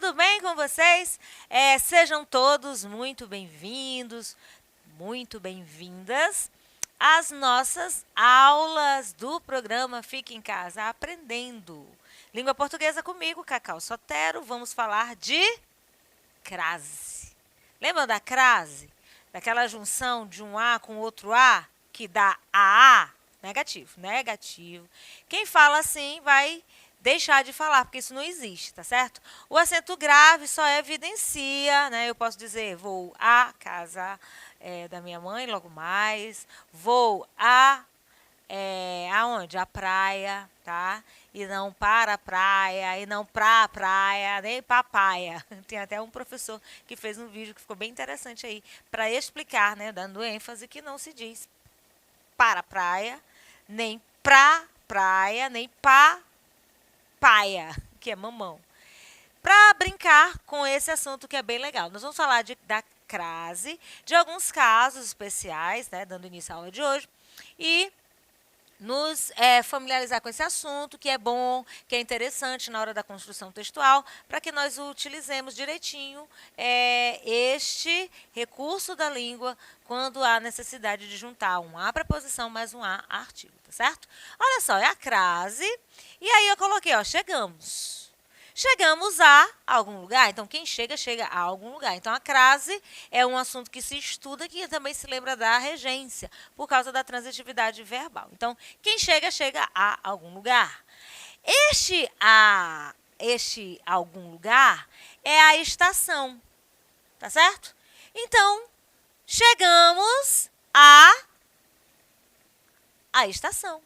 tudo bem com vocês? Sejam todos muito bem-vindos, muito bem-vindas às nossas aulas do programa Fique em Casa Aprendendo. Língua portuguesa comigo, Cacau Sotero. Vamos falar de crase. Lembram da crase? Daquela junção de um A com outro A, que dá AA? Negativo, negativo. Quem fala assim vai deixar de falar, porque isso não existe, tá certo? O acento grave só evidencia, né? Eu posso dizer, vou à casa da minha mãe logo mais, vou aonde? À praia, tá? E não para a praia, e não pra praia, nem papaia. Tem até um professor que fez um vídeo que ficou bem interessante aí, para explicar, né? Dando ênfase que não se diz para a praia, nem pra praia, nem pa paia, que é mamão. Para brincar com esse assunto que é bem legal, nós vamos falar da crase, de alguns casos especiais, né, dando início à aula de hoje, e nos familiarizar com esse assunto, que é bom, que é interessante na hora da construção textual, para que nós utilizemos direitinho este recurso da língua quando há necessidade de juntar um A preposição mais um A artigo, tá certo? Olha só, é a crase, e aí eu coloquei, ó, chegamos. Chegamos a algum lugar, então quem chega, chega a algum lugar. Então a crase é um assunto que se estuda, que também se lembra da regência, por causa da transitividade verbal. Então, quem chega, chega a algum lugar. Este algum lugar é a estação, tá certo? Então, chegamos a estação.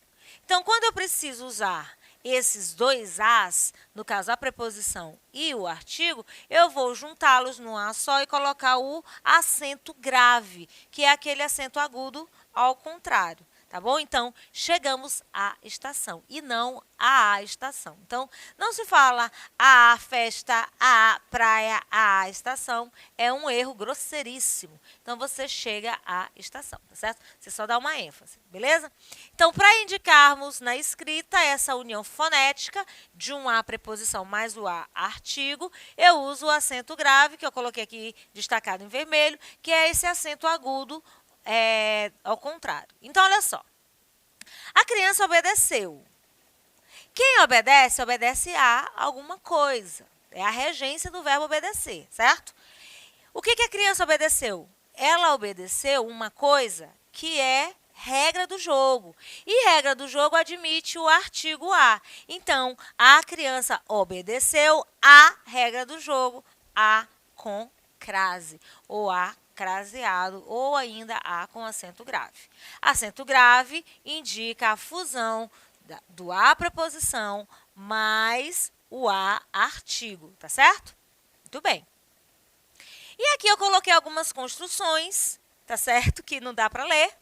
Então, quando eu preciso usar esses dois As, no caso a preposição e o artigo, eu vou juntá-los num A só e colocar o acento grave, que é aquele acento agudo ao contrário, tá bom? Então, chegamos à estação e não à estação. Então, não se fala a festa, a praia, a estação. É um erro grosseiríssimo. Então, você chega à estação, tá certo? Você só dá uma ênfase, beleza? Então, para indicarmos na escrita essa união fonética de um A preposição mais o A artigo, eu uso o acento grave, que eu coloquei aqui destacado em vermelho, que é esse acento agudo ao contrário. Então, olha só. A criança obedeceu. Quem obedece, obedece a alguma coisa. É a regência do verbo obedecer, certo? O que a criança obedeceu? Ela obedeceu uma coisa que é regra do jogo. E regra do jogo admite o artigo a. Então, a criança obedeceu a regra do jogo, a com crase, ou a craseado, ou ainda a com acento grave. Acento grave indica a fusão do a preposição mais o a artigo, tá certo? Muito bem. E aqui eu coloquei algumas construções, tá certo? Que não dá para ler.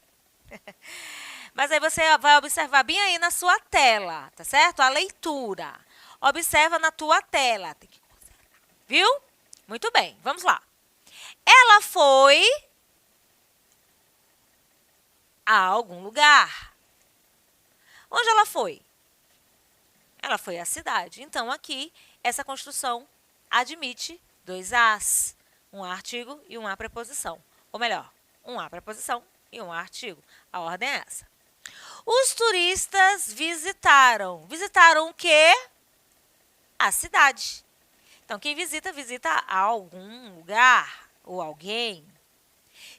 Mas aí você vai observar bem aí na sua tela, tá certo? A leitura. Observa na tua tela. Viu? Muito bem, vamos lá. Ela foi a algum lugar. Onde ela foi? Ela foi à cidade. Então, aqui, essa construção admite dois As, um artigo e uma preposição. Ou melhor, um A preposição e um artigo. A ordem é essa. Os turistas visitaram. Visitaram o quê? A cidade. Então, quem visita, visita algum lugar ou alguém.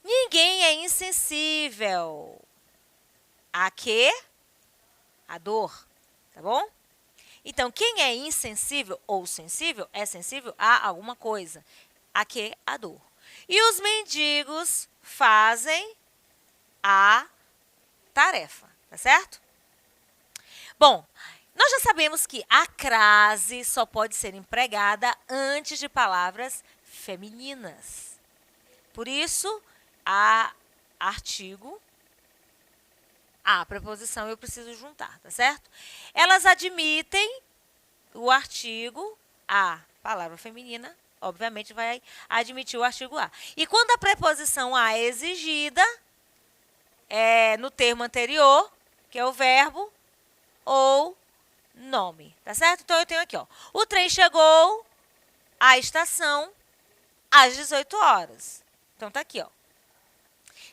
Ninguém é insensível. A quê? A dor. Tá bom? Então, quem é insensível ou sensível é sensível a alguma coisa. A quê? A dor. E os mendigos fazem a tarefa, tá certo? Bom, nós já sabemos que a crase só pode ser empregada antes de palavras femininas. Por isso, a artigo, a preposição eu preciso juntar, tá certo? Elas admitem o artigo, a palavra feminina, obviamente vai admitir o artigo a. E quando a preposição a é exigida, no termo anterior, que é o verbo, ou nome, tá certo? Então, eu tenho aqui, ó, o trem chegou a estação às 18 horas. Então, tá aqui, ó.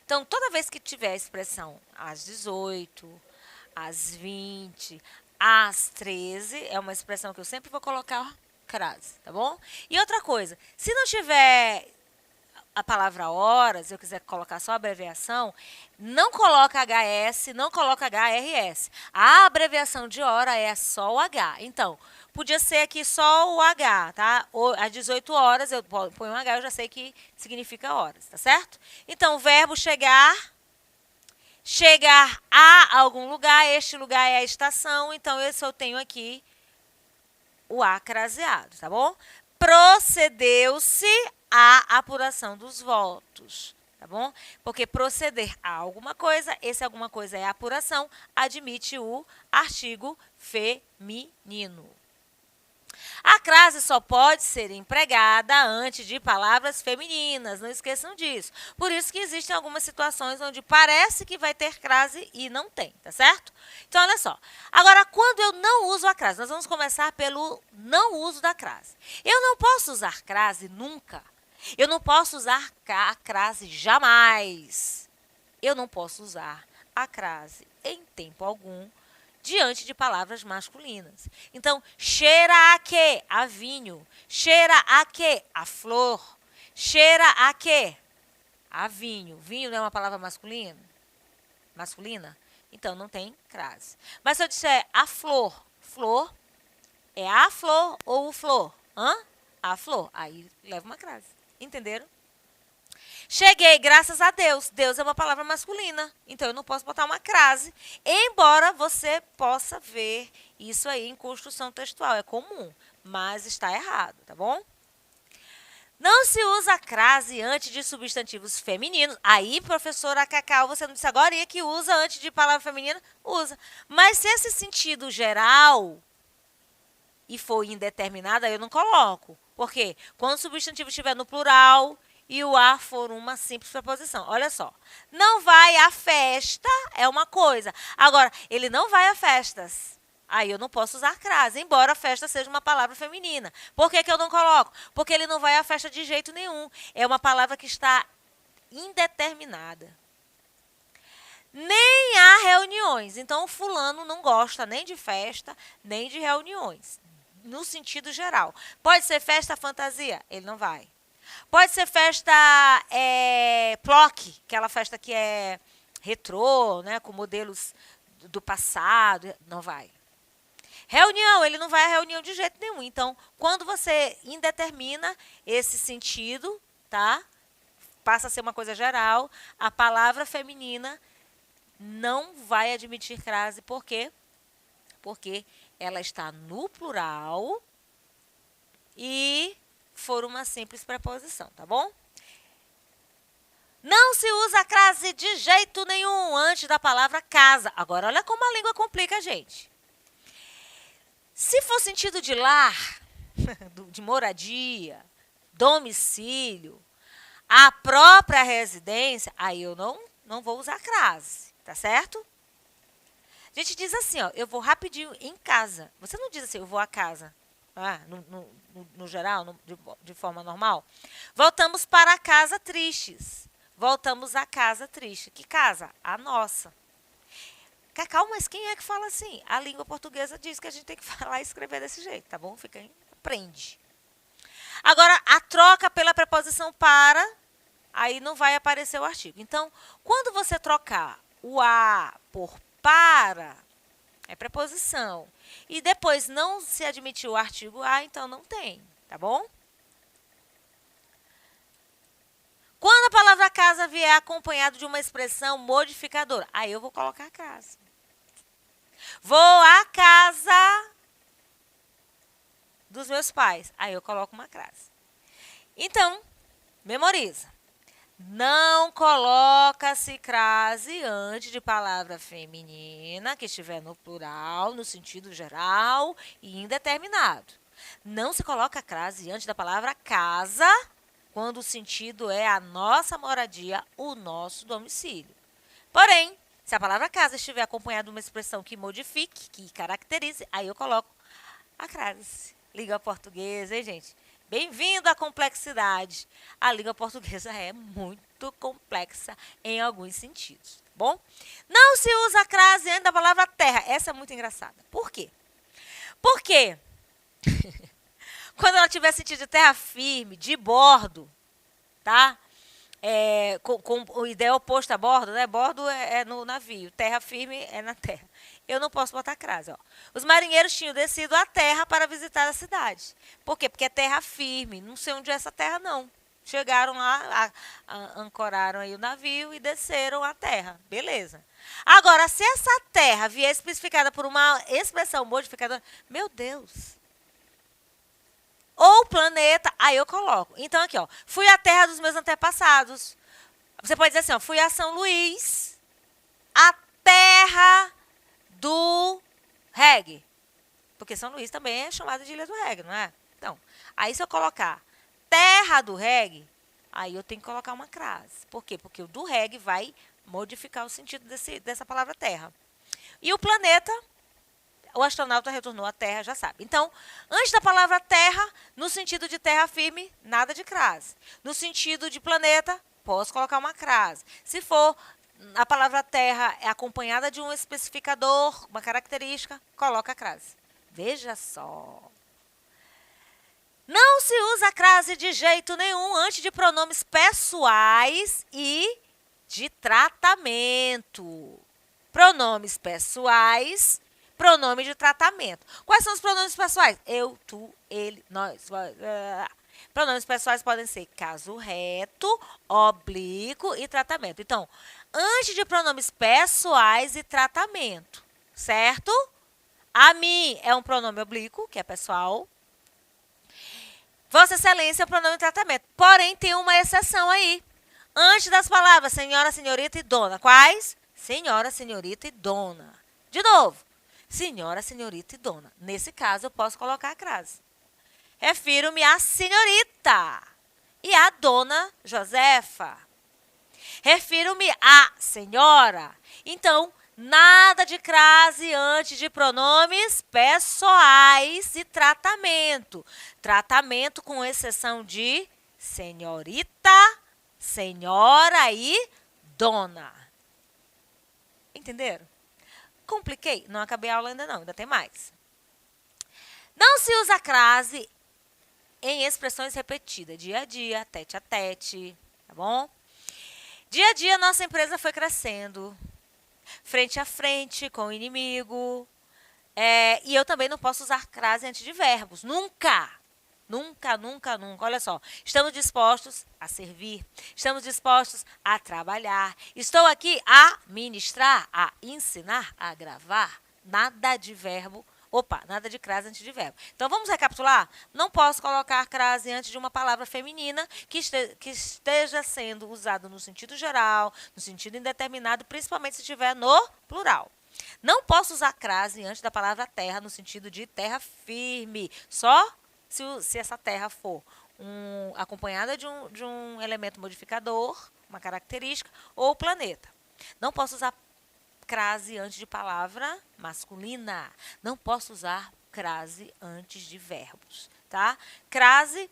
Então, toda vez que tiver a expressão às 18, às 20, às 13, é uma expressão que eu sempre vou colocar crase, tá bom? E outra coisa, se não tiver a palavra horas, eu quiser colocar só a abreviação, não coloca HS, não coloca HRS. A abreviação de hora é só o H. Então, podia ser aqui só o H, tá? Ou às 18 horas, eu ponho um H, eu já sei que significa horas, tá certo? Então, o verbo chegar, chegar a algum lugar, este lugar é a estação, então esse eu tenho aqui o A craseado, tá bom? Procedeu-se a apuração dos votos, tá bom? Porque proceder a alguma coisa, esse alguma coisa é a apuração, admite o artigo feminino. A crase só pode ser empregada antes de palavras femininas, não esqueçam disso. Por isso que existem algumas situações onde parece que vai ter crase e não tem, tá certo? Então, olha só. Agora, quando eu não uso a crase, nós vamos começar pelo não uso da crase. Eu não posso usar crase nunca. Eu não posso usar a crase jamais. Eu não posso usar a crase em tempo algum diante de palavras masculinas. Então, cheira a quê? A vinho. Cheira a quê? A flor. Cheira a quê? A vinho. Vinho não é uma palavra masculina? Masculina? Então, não tem crase. Mas se eu disser a flor, flor, é a flor ou o flor? Hã? A flor. Aí leva uma crase. Entenderam? Cheguei, graças a Deus. Deus é uma palavra masculina, então eu não posso botar uma crase, embora você possa ver isso aí em construção textual. É comum, mas está errado, tá bom? Não se usa a crase antes de substantivos femininos. Aí, professora Cacau, você não disse agora que usa antes de palavra feminina? Usa. Mas se esse sentido geral e for indeterminado, aí eu não coloco. Por quê? Quando o substantivo estiver no plural e o a for uma simples preposição. Olha só. Não vai à festa é uma coisa. Agora, ele não vai a festas. Aí eu não posso usar crase, embora festa seja uma palavra feminina. Por que eu não coloco? Porque ele não vai à festa de jeito nenhum. É uma palavra que está indeterminada. Nem há reuniões. Então, o fulano não gosta nem de festa, nem de reuniões. No sentido geral. Pode ser festa fantasia? Ele não vai. Pode ser festa PLOC, aquela festa que é retrô, né, com modelos do passado, não vai. Reunião, ele não vai a reunião de jeito nenhum. Então, quando você indetermina esse sentido, tá? Passa a ser uma coisa geral, a palavra feminina não vai admitir crase. Por quê? Porque ela está no plural e for uma simples preposição, tá bom? Não se usa a crase de jeito nenhum antes da palavra casa. Agora, olha como a língua complica a gente. Se for sentido de lar, de moradia, domicílio, a própria residência, aí eu não vou usar crase, tá certo? A gente diz assim, ó, eu vou rapidinho em casa. Você não diz assim, eu vou a casa. No geral, de forma normal. Voltamos para casa tristes. Voltamos à casa triste. Que casa? A nossa. Cacau, mas quem é que fala assim? A língua portuguesa diz que a gente tem que falar e escrever desse jeito, tá bom? Fica aí, aprende. Agora, a troca pela preposição para, aí não vai aparecer o artigo. Então, quando você trocar o a por para, é preposição. E depois não se admitir o artigo a, então não tem, tá bom? Quando a palavra casa vier acompanhado de uma expressão modificadora, aí eu vou colocar a crase. Vou à casa dos meus pais, aí eu coloco uma crase. Então, memoriza. Não coloca-se crase antes de palavra feminina, que estiver no plural, no sentido geral e indeterminado. Não se coloca crase antes da palavra casa, quando o sentido é a nossa moradia, o nosso domicílio. Porém, se a palavra casa estiver acompanhada de uma expressão que modifique, que caracterize, aí eu coloco a crase. Língua portuguesa, hein, gente? Bem-vindo à complexidade. A língua portuguesa é muito complexa em alguns sentidos, tá bom? Não se usa a crase antes da palavra terra. Essa é muito engraçada. Por quê? Porque quando ela tiver sentido de terra firme, de bordo, tá? Com o ideal oposto a bordo, né? Bordo é no navio, terra firme é na terra. Eu não posso botar crase, ó. Os marinheiros tinham descido à terra para visitar a cidade. Por quê? Porque é terra firme. Não sei onde é essa terra, não. Chegaram lá, ancoraram aí o navio e desceram a terra. Beleza. Agora, se essa terra vier especificada por uma expressão modificadora, meu Deus. Ou planeta, aí eu coloco. Então, aqui, ó. Fui à terra dos meus antepassados. Você pode dizer assim, ó. Fui a São Luís, a terra do reggae. Porque São Luís também é chamada de Ilha do Reggae, não é? Então, aí se eu colocar terra do reggae, aí eu tenho que colocar uma crase. Por quê? Porque o do reggae vai modificar o sentido dessa palavra terra. E o planeta, o astronauta retornou à Terra, já sabe. Então, antes da palavra terra, no sentido de terra firme, nada de crase. No sentido de planeta, posso colocar uma crase. Se for a palavra terra é acompanhada de um especificador, uma característica, coloca a crase. Veja só. Não se usa a crase de jeito nenhum antes de pronomes pessoais e de tratamento. Pronomes pessoais, pronome de tratamento. Quais são os pronomes pessoais? Eu, tu, ele, nós. Pronomes pessoais podem ser caso reto, oblíquo e tratamento. Então, antes de pronomes pessoais e tratamento, certo? A mim é um pronome oblíquo, que é pessoal. Vossa Excelência é um pronome de tratamento. Porém, tem uma exceção aí. Antes das palavras senhora, senhorita e dona. Quais? Senhora, senhorita e dona. De novo. Senhora, senhorita e dona. Nesse caso, eu posso colocar a crase. Refiro-me à senhorita e à dona Josefa. Refiro-me à senhora. Então, nada de crase antes de pronomes pessoais e tratamento. Tratamento com exceção de senhorita, senhora e dona. Entenderam? Compliquei? Não acabei a aula ainda não, ainda tem mais. Não se usa crase em expressões repetidas, dia a dia, tete a tete, tá bom? Dia a dia, nossa empresa foi crescendo, frente a frente com o inimigo, e eu também não posso usar crase antes de verbos, nunca. Nunca, nunca, nunca. Olha só, estamos dispostos a servir, estamos dispostos a trabalhar. Estou aqui a ministrar, a ensinar, a gravar. Nada de verbo, nada de crase antes de verbo. Então, vamos recapitular? Não posso colocar crase antes de uma palavra feminina que esteja sendo usada no sentido geral, no sentido indeterminado, principalmente se estiver no plural. Não posso usar crase antes da palavra terra, no sentido de terra firme, só se essa terra for acompanhada de um elemento modificador, uma característica, ou planeta. Não posso usar crase antes de palavra masculina. Não posso usar crase antes de verbos, tá? Crase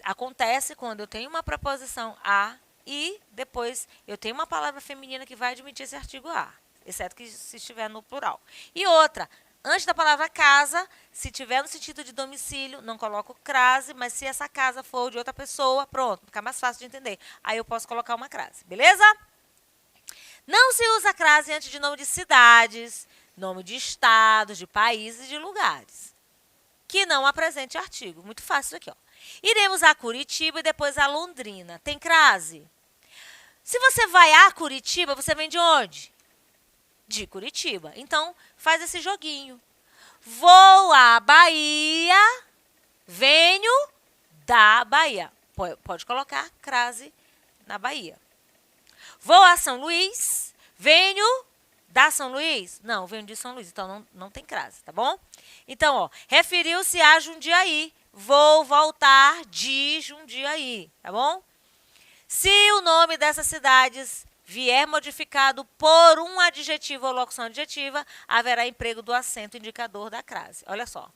acontece quando eu tenho uma preposição a e depois eu tenho uma palavra feminina que vai admitir esse artigo a, exceto que se estiver no plural. E outra, antes da palavra casa, se tiver no sentido de domicílio, não coloco crase, mas se essa casa for de outra pessoa, pronto, fica mais fácil de entender. Aí eu posso colocar uma crase, beleza? Não se usa crase antes de nome de cidades, nome de estados, de países e de lugares. Que não apresente artigo. Muito fácil isso aqui, ó. Iremos a Curitiba e depois a Londrina. Tem crase? Se você vai a Curitiba, você vem de onde? De Curitiba. Então, faz esse joguinho. Vou à Bahia, venho da Bahia. Pode colocar crase na Bahia. Vou a São Luís, venho da São Luís? Não, venho de São Luís, então não tem crase, tá bom? Então, ó, referiu-se a Jundiaí. Vou voltar de Jundiaí, tá bom? Se o nome dessas cidades vier modificado por um adjetivo ou locução adjetiva, haverá emprego do acento indicador da crase. Olha só.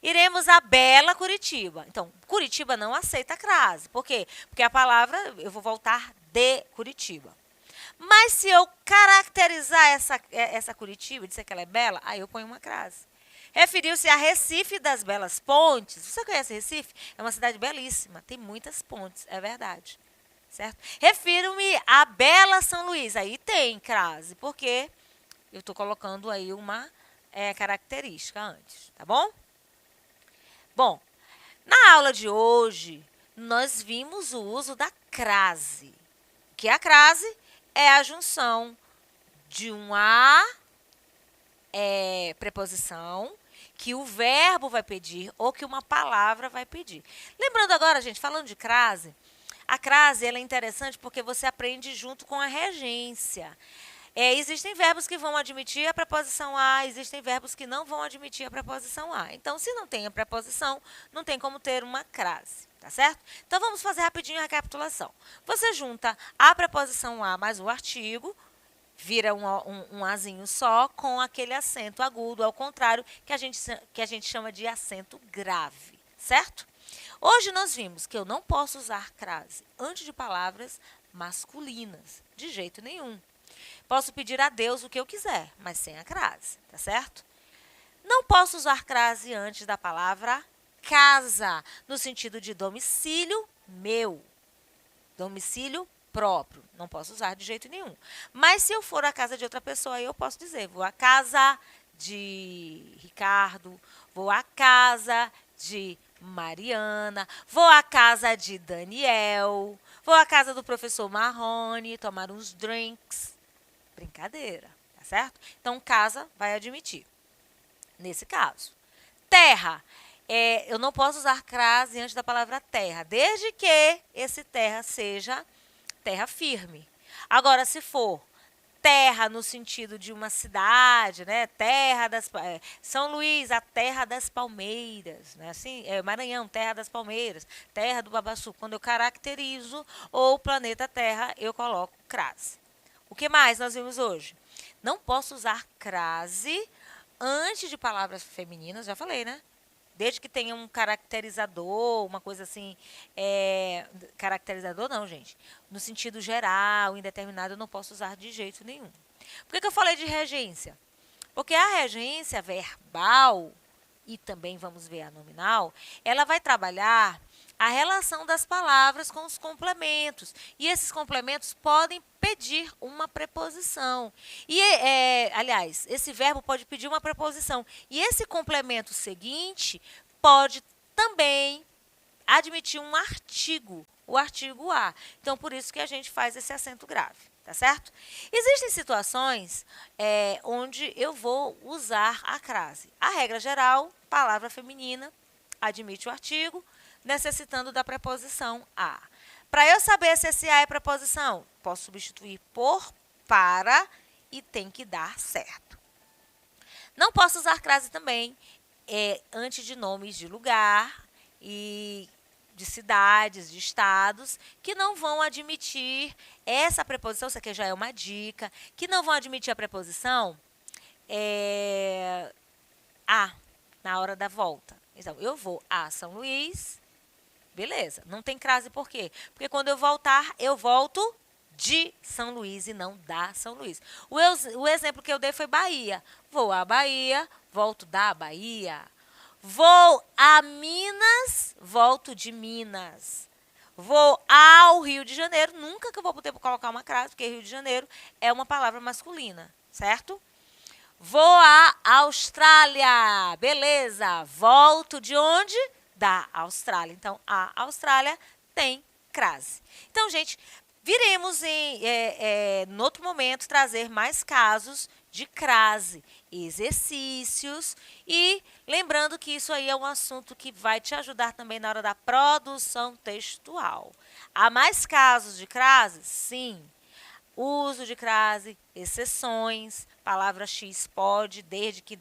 Iremos a bela Curitiba. Então, Curitiba não aceita crase. Por quê? Porque a palavra, eu vou voltar de Curitiba. Mas se eu caracterizar essa Curitiba, dizer que ela é bela, aí eu ponho uma crase. Referiu-se a Recife das Belas Pontes. Você conhece Recife? É uma cidade belíssima, tem muitas pontes, é verdade. Certo? Refiro-me a Bela São Luís. Aí tem crase, porque eu estou colocando aí uma característica antes, tá bom? Bom, na aula de hoje, nós vimos o uso da crase. Que a crase é a junção de uma preposição que o verbo vai pedir ou que uma palavra vai pedir. Lembrando agora, gente, falando de crase, a crase ela é interessante porque você aprende junto com a regência. Existem verbos que vão admitir a preposição a, existem verbos que não vão admitir a preposição a. Então, se não tem a preposição, não tem como ter uma crase, tá certo? Então, vamos fazer rapidinho a recapitulação. Você junta a preposição a mais o artigo, vira um azinho só com aquele acento agudo, ao contrário, que a gente chama de acento grave, certo? Hoje nós vimos que eu não posso usar crase antes de palavras masculinas, de jeito nenhum. Posso pedir a Deus o que eu quiser, mas sem a crase, tá certo? Não posso usar crase antes da palavra casa, no sentido de domicílio meu, domicílio próprio. Não posso usar de jeito nenhum. Mas se eu for à casa de outra pessoa, eu posso dizer, vou à casa de Ricardo, vou à casa de Mariana, vou à casa de Daniel, vou à casa do professor Marrone, tomar uns drinks. Brincadeira, tá certo? Então, casa vai admitir, nesse caso. Terra. Eu não posso usar crase antes da palavra terra, desde que esse terra seja terra firme. Agora, se for terra no sentido de uma cidade, né? Terra das São Luís, a terra das palmeiras, né? Assim, Maranhão, terra das palmeiras, terra do babaçu. Quando eu caracterizo ou planeta Terra, eu coloco crase. O que mais nós vimos hoje? Não posso usar crase antes de palavras femininas, já falei, né? Desde que tenha um caracterizador, uma coisa assim, caracterizador não, gente. No sentido geral, indeterminado, eu não posso usar de jeito nenhum. Por que eu falei de regência? Porque a regência verbal, e também vamos ver a nominal, ela vai trabalhar a relação das palavras com os complementos. E esses complementos podem pedir uma preposição. E, aliás, esse verbo pode pedir uma preposição. E esse complemento seguinte pode também admitir um artigo, o artigo a. Então, por isso que a gente faz esse acento grave, tá certo? Existem situações onde eu vou usar a crase. A regra geral, palavra feminina, admite o artigo, necessitando da preposição a. Para eu saber se esse a é preposição, posso substituir por para e tem que dar certo. Não posso usar crase também antes de nomes de lugar e de cidades, de estados, que não vão admitir essa preposição, isso aqui já é uma dica, que não vão admitir a preposição a na hora da volta. Então, eu vou a São Luís, beleza, não tem crase por quê? Porque quando eu voltar, eu volto de São Luís e não da São Luís. O exemplo que eu dei foi Bahia. Vou à Bahia, volto da Bahia. Vou a Minas, volto de Minas. Vou ao Rio de Janeiro, nunca que eu vou poder colocar uma crase, porque Rio de Janeiro é uma palavra masculina, certo? Vou à Austrália, beleza. Volto de onde? Da Austrália. Então, a Austrália tem crase. Então, gente, viremos em outro momento trazer mais casos de crase, exercícios e lembrando que isso aí é um assunto que vai te ajudar também na hora da produção textual. Há mais casos de crase? Sim. Uso de crase, exceções, palavra X pode, desde que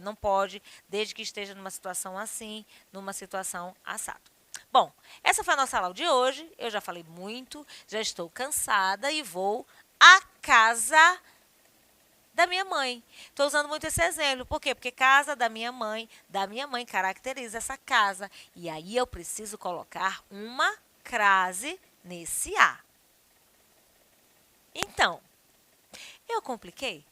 não pode, desde que esteja numa situação assim, numa situação assado. Bom, essa foi a nossa aula de hoje. Eu já falei muito, já estou cansada e vou à casa da minha mãe. Estou usando muito esse exemplo. Por quê? Porque casa da minha mãe caracteriza essa casa. E aí eu preciso colocar uma crase nesse A. Então, eu compliquei?